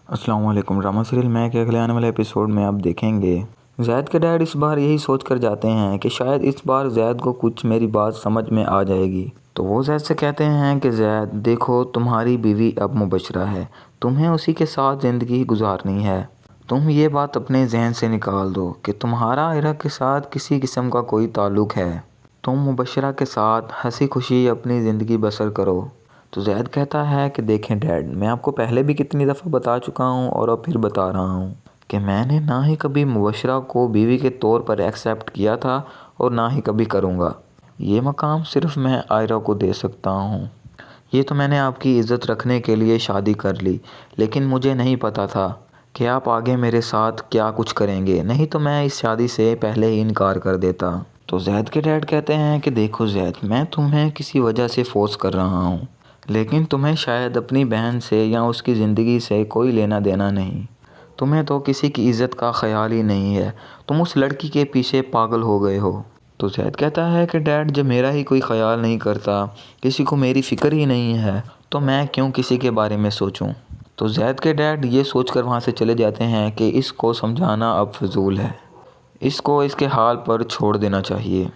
السلام علیکم۔ Drama serial میں کے اگلے آنے والے ایپیسوڈ میں آپ دیکھیں گے زید کے ڈیڈ اس بار یہی سوچ کر جاتے ہیں کہ شاید اس بار زید کو کچھ میری بات سمجھ میں آ جائے گی۔ تو وہ زید سے کہتے ہیں کہ زید دیکھو، تمہاری بیوی اب مبشرہ ہے، تمہیں اسی کے ساتھ زندگی گزارنی ہے۔ تم یہ بات اپنے ذہن سے نکال دو کہ تمہارا عرق کے ساتھ کسی قسم کا کوئی تعلق ہے۔ تم مبشرہ کے ساتھ ہنسی خوشی اپنی زندگی بسر کرو۔ تو زید کہتا ہے کہ دیکھیں ڈیڈ، میں آپ کو پہلے بھی کتنی دفعہ بتا چکا ہوں اور اب پھر بتا رہا ہوں کہ میں نے نہ ہی کبھی مبشرہ کو بیوی کے طور پر ایکسیپٹ کیا تھا اور نہ ہی کبھی کروں گا۔ یہ مقام صرف میں آئرہ کو دے سکتا ہوں۔ یہ تو میں نے آپ کی عزت رکھنے کے لیے شادی کر لی، لیکن مجھے نہیں پتا تھا کہ آپ آگے میرے ساتھ کیا کچھ کریں گے، نہیں تو میں اس شادی سے پہلے ہی انکار کر دیتا۔ تو زید کے ڈیڈ کہتے ہیں کہ دیکھو زید، میں تمہیں کسی وجہ سے فورس کر رہا ہوں، لیکن تمہیں شاید اپنی بہن سے یا اس کی زندگی سے کوئی لینا دینا نہیں۔ تمہیں تو کسی کی عزت کا خیال ہی نہیں ہے، تم اس لڑکی کے پیچھے پاگل ہو گئے ہو۔ تو زید کہتا ہے کہ ڈیڈ، جب میرا ہی کوئی خیال نہیں کرتا، کسی کو میری فکر ہی نہیں ہے، تو میں کیوں کسی کے بارے میں سوچوں۔ تو زید کے ڈیڈ یہ سوچ کر وہاں سے چلے جاتے ہیں کہ اس کو سمجھانا اب فضول ہے، اس کو اس کے حال پر چھوڑ دینا چاہیے۔